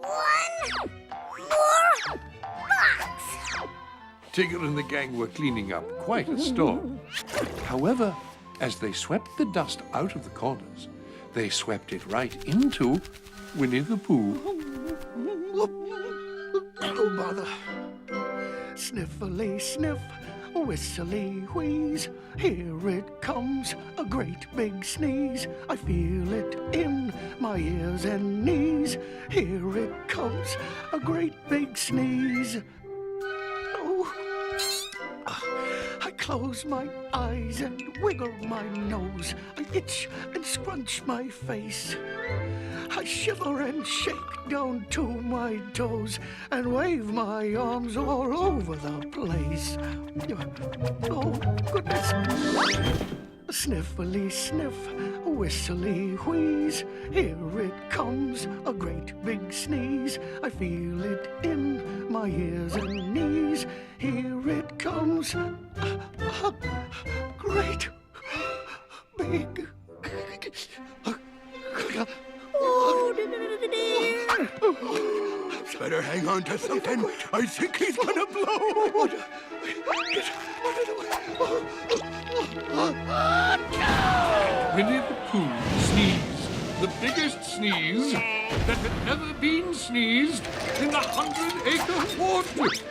One more box. Tigger and the gang were cleaning up quite a storm. However, as they swept the dust out of the corners, they swept it right into Winnie the Pooh. Oh, bother. Sniffly sniff, whistly wheeze. Here it comes, a great big sneeze. I feel it in my ears and knees. Here it comes, a great big sneeze. Oh, I close my eyes and wiggle my nose. I itch and scrunch my face. I shiver and shake down to my toes and wave my arms all over the place. Oh, goodness. Sniffly sniff, whistly wheeze. Here it comes, a great big sneeze. I feel it in my ears and knees. Here it comes, a great big... Better hang on to something. I think he's gonna blow. Winnie the Pooh sneezed, the biggest sneeze that had ever been sneezed in the 100-acre wood.